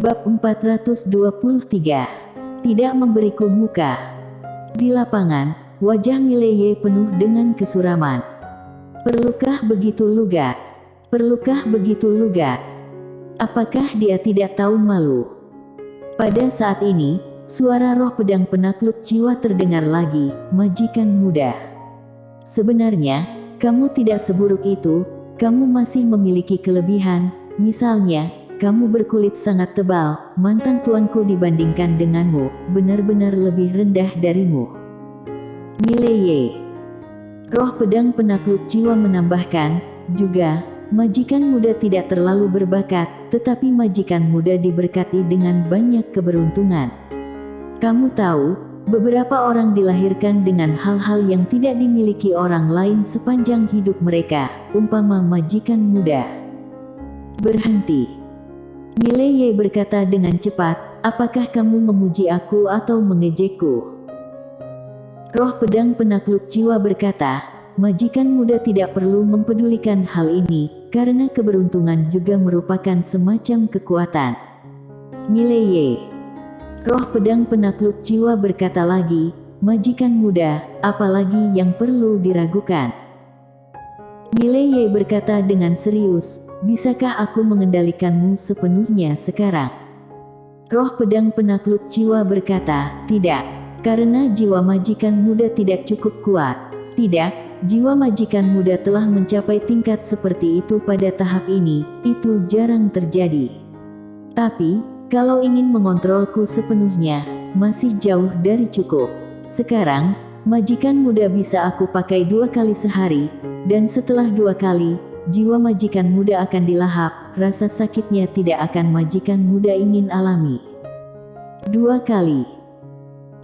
Bab 423. Tidak memberiku muka. Di lapangan, wajah Mileye penuh dengan kesuraman. Perlukah begitu lugas? Perlukah begitu lugas? Apakah dia tidak tahu malu? Pada saat ini, suara roh pedang penakluk jiwa terdengar lagi, majikan muda. Sebenarnya, kamu tidak seburuk itu, kamu masih memiliki kelebihan, misalnya, kamu berkulit sangat tebal, mantan tuanku dibandingkan denganmu, benar-benar lebih rendah darimu. Mileye. Roh pedang penakluk jiwa menambahkan, juga, majikan muda tidak terlalu berbakat, tetapi majikan muda diberkati dengan banyak keberuntungan. Kamu tahu, beberapa orang dilahirkan dengan hal-hal yang tidak dimiliki orang lain sepanjang hidup mereka, umpama majikan muda. Berhenti. Mileye berkata dengan cepat, apakah kamu memuji aku atau mengejekku? Roh pedang penakluk jiwa berkata, majikan muda tidak perlu mempedulikan hal ini, karena keberuntungan juga merupakan semacam kekuatan. Mileye. Roh pedang penakluk jiwa berkata lagi, majikan muda, apalagi yang perlu diragukan? Mileye berkata dengan serius, bisakah aku mengendalikanmu sepenuhnya sekarang? Roh pedang penakluk jiwa berkata, tidak, karena jiwa majikan muda tidak cukup kuat. Tidak, jiwa majikan muda telah mencapai tingkat seperti itu pada tahap ini, itu jarang terjadi. Tapi, kalau ingin mengontrolku sepenuhnya, masih jauh dari cukup. Sekarang, majikan muda bisa aku pakai 2 kali sehari, dan setelah 2 kali, jiwa majikan muda akan dilahap, rasa sakitnya tidak akan majikan muda ingin alami. 2 kali.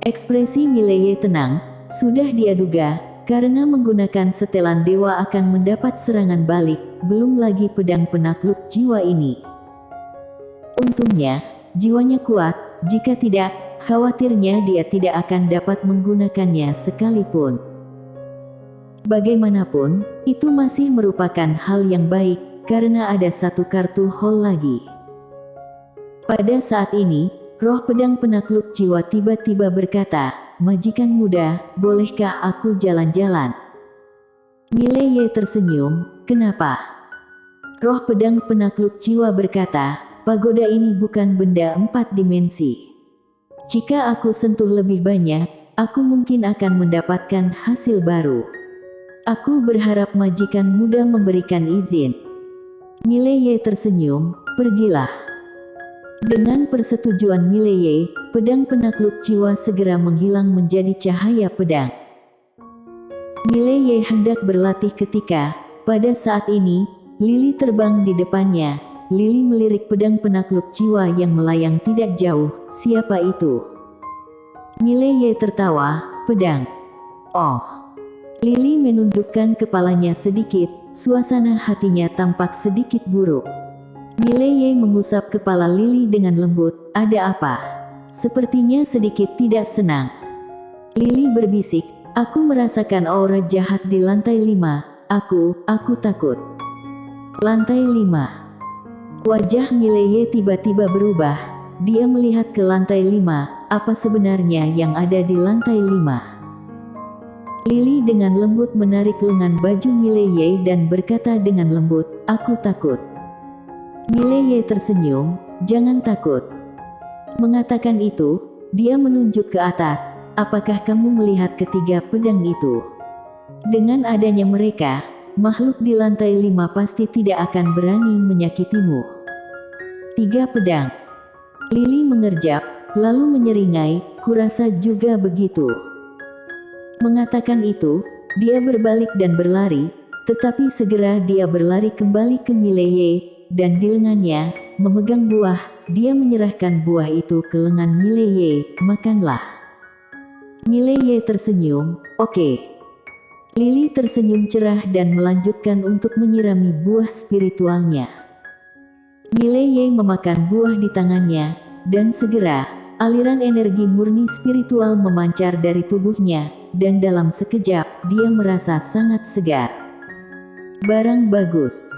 Ekspresi Mileye tenang, sudah dia duga, karena menggunakan setelan dewa akan mendapat serangan balik, belum lagi pedang penakluk jiwa ini. Untungnya, jiwanya kuat, jika tidak, khawatirnya dia tidak akan dapat menggunakannya sekalipun. Bagaimanapun, itu masih merupakan hal yang baik, karena ada 1 kartu hol lagi. Pada saat ini, roh pedang penakluk jiwa tiba-tiba berkata, majikan muda, bolehkah aku jalan-jalan? Mileye tersenyum, kenapa? Roh pedang penakluk jiwa berkata, pagoda ini bukan benda 4 dimensi. Jika aku sentuh lebih banyak, aku mungkin akan mendapatkan hasil baru. Aku berharap majikan muda memberikan izin. Mileye tersenyum, pergilah. Dengan persetujuan Mileye, pedang penakluk jiwa segera menghilang menjadi cahaya pedang. Mileye hendak berlatih ketika, pada saat ini, Lili terbang di depannya. Lili melirik pedang penakluk jiwa yang melayang tidak jauh, siapa itu? Mileye tertawa, pedang. Oh. Lili menundukkan kepalanya sedikit, suasana hatinya tampak sedikit buruk. Mileye mengusap kepala Lili dengan lembut, ada apa? Sepertinya sedikit tidak senang. Lili berbisik, aku merasakan aura jahat di lantai 5, aku takut. Lantai 5. Wajah Mileye tiba-tiba berubah, dia melihat ke lantai 5, apa sebenarnya yang ada di lantai 5? Lili dengan lembut menarik lengan baju Mileye dan berkata dengan lembut, aku takut. Mileye tersenyum, jangan takut. Mengatakan itu, dia menunjuk ke atas, apakah kamu melihat ketiga pedang itu? Dengan adanya mereka, makhluk di lantai 5 pasti tidak akan berani menyakitimu. 3 pedang. Lili mengerjap, lalu menyeringai, kurasa juga begitu. Mengatakan itu, dia berbalik dan berlari, tetapi segera dia berlari kembali ke Mileye, dan di lengannya, memegang buah, dia menyerahkan buah itu ke lengan Mileye, makanlah. Mileye tersenyum, oke. Lili tersenyum cerah dan melanjutkan untuk menyirami buah spiritualnya. Mileye memakan buah di tangannya, dan segera, aliran energi murni spiritual memancar dari tubuhnya, dan dalam sekejap, dia merasa sangat segar. Barang bagus.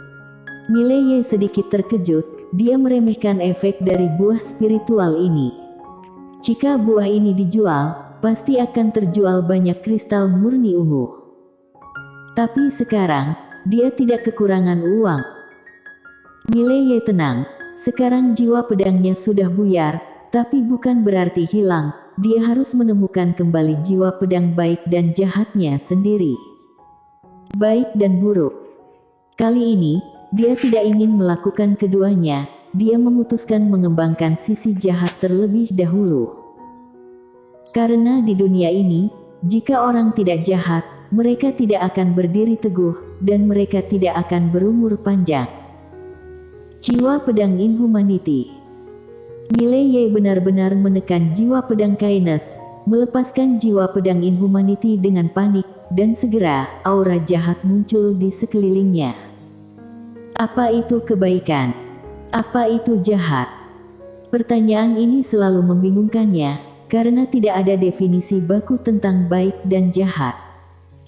Mileye sedikit terkejut, dia meremehkan efek dari buah spiritual ini. Jika buah ini dijual, pasti akan terjual banyak kristal murni ungu. Tapi sekarang, dia tidak kekurangan uang. Mileye tenang, sekarang jiwa pedangnya sudah buyar, tapi bukan berarti hilang, dia harus menemukan kembali jiwa pedang baik dan jahatnya sendiri. Baik dan buruk. Kali ini, dia tidak ingin melakukan keduanya, dia memutuskan mengembangkan sisi jahat terlebih dahulu. Karena di dunia ini, jika orang tidak jahat, mereka tidak akan berdiri teguh, dan mereka tidak akan berumur panjang. Jiwa pedang Inhumanity. Mileye benar-benar menekan jiwa pedang Kindness, melepaskan jiwa pedang Inhumanity dengan panik, dan segera, aura jahat muncul di sekelilingnya. Apa itu kebaikan? Apa itu jahat? Pertanyaan ini selalu membingungkannya, karena tidak ada definisi baku tentang baik dan jahat.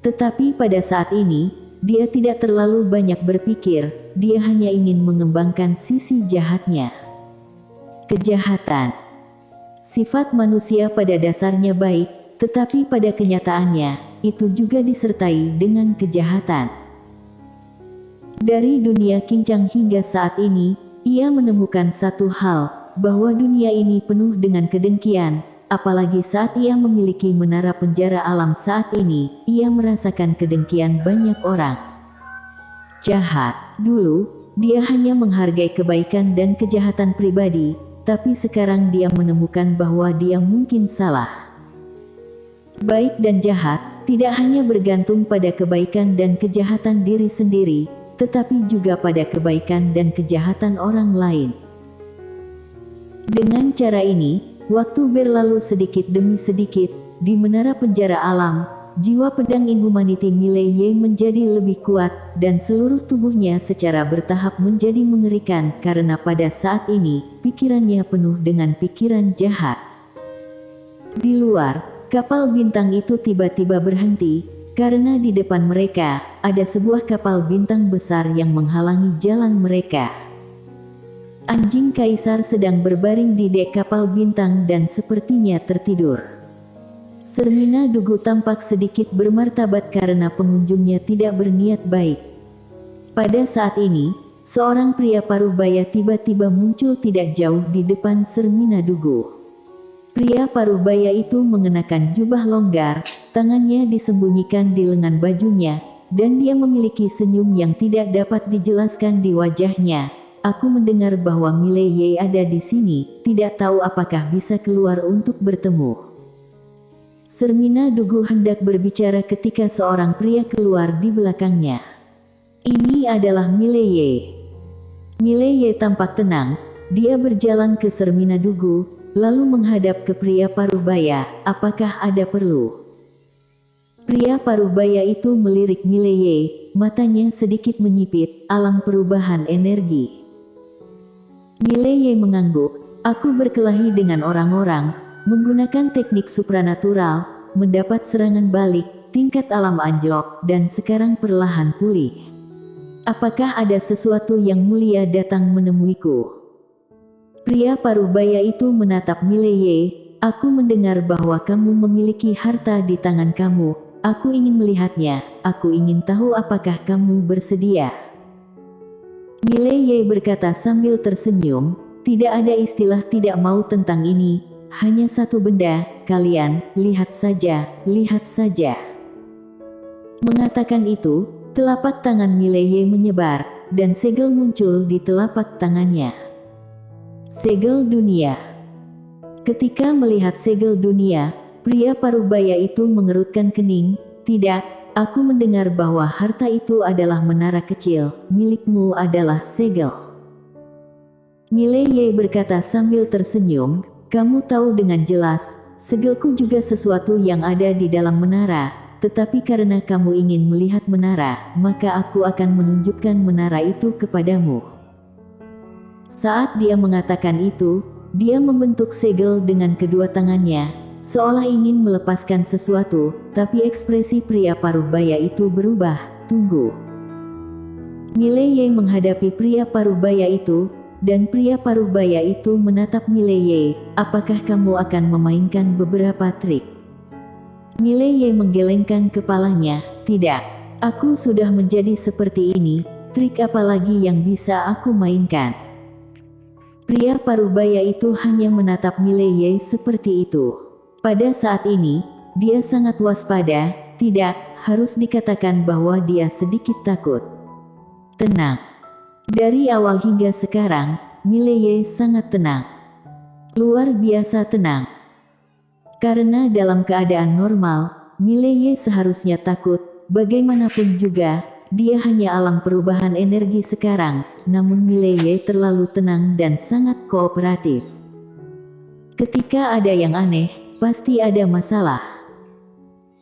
Tetapi pada saat ini, dia tidak terlalu banyak berpikir, dia hanya ingin mengembangkan sisi jahatnya. Kejahatan. Sifat manusia pada dasarnya baik, tetapi pada kenyataannya, itu juga disertai dengan kejahatan. Dari dunia Kincang hingga saat ini, ia menemukan satu hal, bahwa dunia ini penuh dengan kedengkian, apalagi saat ia memiliki menara penjara alam saat ini, ia merasakan kedengkian banyak orang. Jahat. Dulu, dia hanya menghargai kebaikan dan kejahatan pribadi, tapi sekarang dia menemukan bahwa dia mungkin salah. Baik dan jahat tidak hanya bergantung pada kebaikan dan kejahatan diri sendiri, tetapi juga pada kebaikan dan kejahatan orang lain. Dengan cara ini, waktu berlalu sedikit demi sedikit, di menara penjara alam, jiwa pedang Inhumanity Mileye menjadi lebih kuat, dan seluruh tubuhnya secara bertahap menjadi mengerikan karena pada saat ini, pikirannya penuh dengan pikiran jahat. Di luar, kapal bintang itu tiba-tiba berhenti, karena di depan mereka, ada sebuah kapal bintang besar yang menghalangi jalan mereka. Anjing kaisar sedang berbaring di dek kapal bintang dan sepertinya tertidur. Sermina Dugu tampak sedikit bermartabat karena pengunjungnya tidak berniat baik. Pada saat ini, seorang pria paruh baya tiba-tiba muncul tidak jauh di depan Sermina Dugu. Pria paruh baya itu mengenakan jubah longgar, tangannya disembunyikan di lengan bajunya, dan dia memiliki senyum yang tidak dapat dijelaskan di wajahnya. Aku mendengar bahwa Mileye ada di sini, tidak tahu apakah bisa keluar untuk bertemu. Sermina Dugu hendak berbicara ketika seorang pria keluar di belakangnya. Ini adalah Mileye. Mileye tampak tenang, dia berjalan ke Sermina Dugu, lalu menghadap ke pria paruh baya, apakah ada perlu? Pria paruh baya itu melirik Mileye, matanya sedikit menyipit, alam perubahan energi. Mileye mengangguk, aku berkelahi dengan orang-orang, menggunakan teknik supranatural, mendapat serangan balik, tingkat alam anjlok, dan sekarang perlahan pulih. Apakah ada sesuatu yang mulia datang menemuiku? Pria paruh baya itu menatap Mileye, aku mendengar bahwa kamu memiliki harta di tangan kamu, aku ingin melihatnya, aku ingin tahu apakah kamu bersedia. Mileye berkata sambil tersenyum, tidak ada istilah tidak mau tentang ini, hanya satu benda, kalian, lihat saja, lihat saja. Mengatakan itu, telapak tangan Mileye menyebar, dan segel muncul di telapak tangannya. Segel dunia. Ketika melihat segel dunia, pria paruh baya itu mengerutkan kening, tidak, aku mendengar bahwa harta itu adalah menara kecil, milikmu adalah segel. Mileye berkata sambil tersenyum, kamu tahu dengan jelas, segelku juga sesuatu yang ada di dalam menara, tetapi karena kamu ingin melihat menara, maka aku akan menunjukkan menara itu kepadamu. Saat dia mengatakan itu, dia membentuk segel dengan kedua tangannya, seolah ingin melepaskan sesuatu, tapi ekspresi pria paruh baya itu berubah, tunggu. Mileye menghadapi pria paruh baya itu, dan pria paruh baya itu menatap Mileye. Apakah kamu akan memainkan beberapa trik? Mileye menggelengkan kepalanya. Tidak. Aku sudah menjadi seperti ini, trik apa lagi yang bisa aku mainkan? Pria paruh baya itu hanya menatap Mileye seperti itu. Pada saat ini, dia sangat waspada. Tidak, harus dikatakan bahwa dia sedikit takut. Tenang. Dari awal hingga sekarang, Mileye sangat tenang. Luar biasa tenang. Karena dalam keadaan normal, Mileye seharusnya takut. Bagaimanapun juga, dia hanya alam perubahan energi sekarang. Namun Mileye terlalu tenang dan sangat kooperatif. Ketika ada yang aneh, pasti ada masalah.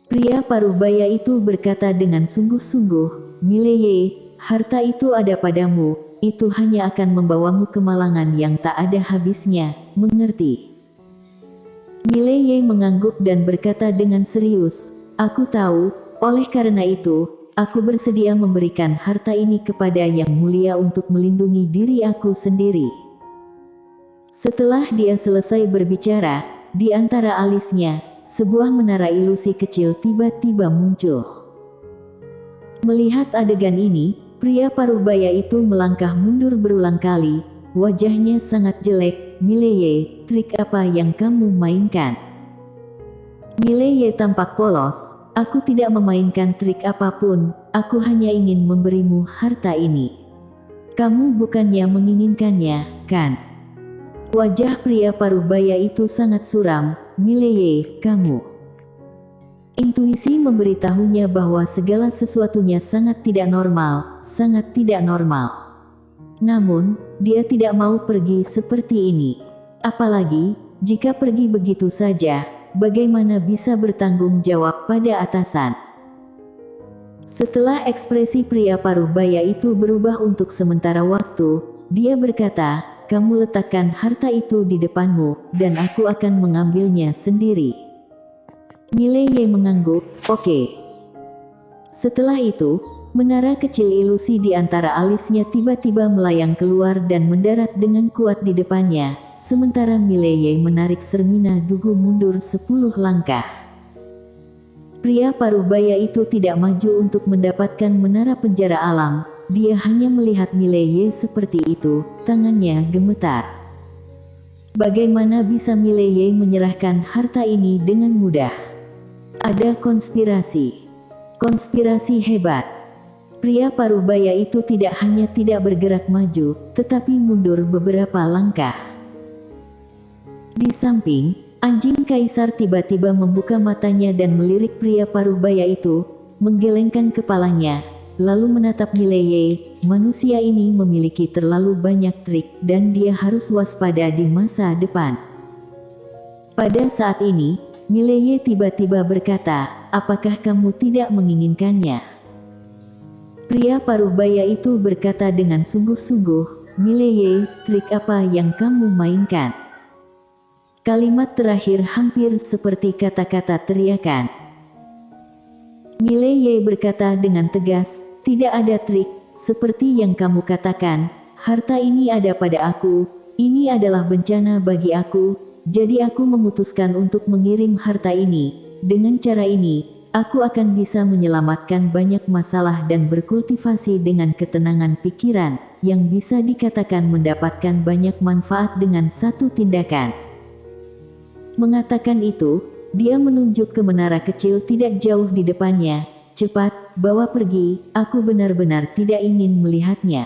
Pria paruh baya itu berkata dengan sungguh-sungguh, Mileye, harta itu ada padamu, itu hanya akan membawamu kemalangan yang tak ada habisnya, mengerti? Mileye mengangguk dan berkata dengan serius, aku tahu, oleh karena itu, aku bersedia memberikan harta ini kepada yang mulia untuk melindungi diri aku sendiri. Setelah dia selesai berbicara, di antara alisnya, sebuah menara ilusi kecil tiba-tiba muncul. Melihat adegan ini, pria paruh baya itu melangkah mundur berulang kali, wajahnya sangat jelek. Mileye, trik apa yang kamu mainkan? Mileye tampak polos, aku tidak memainkan trik apapun, aku hanya ingin memberimu harta ini. Kamu bukannya menginginkannya, kan? Wajah pria paruh baya itu sangat suram. Mileye, kamu. Intuisi memberitahunya bahwa segala sesuatunya sangat tidak normal, sangat tidak normal. Namun, dia tidak mau pergi seperti ini. Apalagi, jika pergi begitu saja, bagaimana bisa bertanggung jawab pada atasan? Setelah ekspresi pria paruh baya itu berubah untuk sementara waktu, dia berkata, kamu letakkan harta itu di depanmu, dan aku akan mengambilnya sendiri. Mileye mengangguk, oke. Setelah itu, menara kecil ilusi di antara alisnya tiba-tiba melayang keluar dan mendarat dengan kuat di depannya, sementara Mileye menarik Sermina Dugu mundur 10 langkah. Pria paruh baya itu tidak maju untuk mendapatkan menara penjara alam, dia hanya melihat Mileye seperti itu, tangannya gemetar. Bagaimana bisa Mileye menyerahkan harta ini dengan mudah? Ada konspirasi. Konspirasi hebat. Pria paruh baya itu tidak hanya tidak bergerak maju, tetapi mundur beberapa langkah. Di samping, anjing kaisar tiba-tiba membuka matanya dan melirik pria paruh baya itu, menggelengkan kepalanya, lalu menatap Mileye. Manusia ini memiliki terlalu banyak trik dan dia harus waspada di masa depan. Pada saat ini, Mileye tiba-tiba berkata, apakah kamu tidak menginginkannya? Pria paruh baya itu berkata dengan sungguh-sungguh, Mileye, trik apa yang kamu mainkan? Kalimat terakhir hampir seperti kata-kata teriakan. Mileye berkata dengan tegas, tidak ada trik, seperti yang kamu katakan, harta ini ada pada aku, ini adalah bencana bagi aku. Jadi aku memutuskan untuk mengirim harta ini. Dengan cara ini, aku akan bisa menyelamatkan banyak masalah dan berkultivasi dengan ketenangan pikiran, yang bisa dikatakan mendapatkan banyak manfaat dengan satu tindakan. Mengatakan itu, dia menunjuk ke menara kecil tidak jauh di depannya. Cepat, bawa pergi, aku benar-benar tidak ingin melihatnya.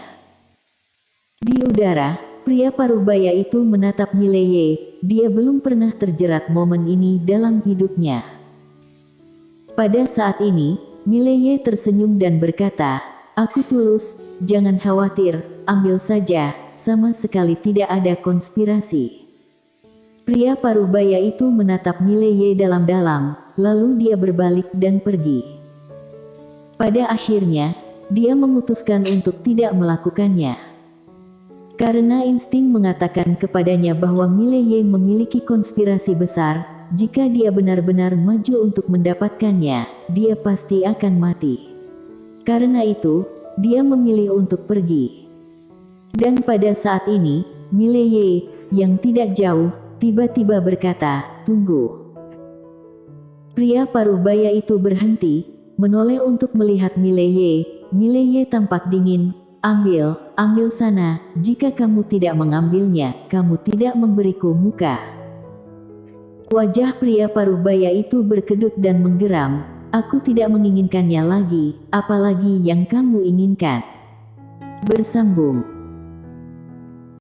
Di udara, pria paruh baya itu menatap Mileye. Dia belum pernah terjerat momen ini dalam hidupnya. Pada saat ini, Mileye tersenyum dan berkata, aku tulus, jangan khawatir, ambil saja, sama sekali tidak ada konspirasi. Pria paruh baya itu menatap Mileye dalam-dalam, lalu dia berbalik dan pergi. Pada akhirnya, dia memutuskan untuk tidak melakukannya. Karena insting mengatakan kepadanya bahwa Mileye memiliki konspirasi besar, jika dia benar-benar maju untuk mendapatkannya, dia pasti akan mati. Karena itu, dia memilih untuk pergi. Dan pada saat ini, Mileye, yang tidak jauh, tiba-tiba berkata, "Tunggu." Pria paruh baya itu berhenti, menoleh untuk melihat Mileye. Mileye tampak dingin. "Ambil, ambil sana, jika kamu tidak mengambilnya, kamu tidak memberiku muka." Wajah pria paruh baya itu berkedut dan menggeram. "Aku tidak menginginkannya lagi, apalagi yang kamu inginkan." Bersambung.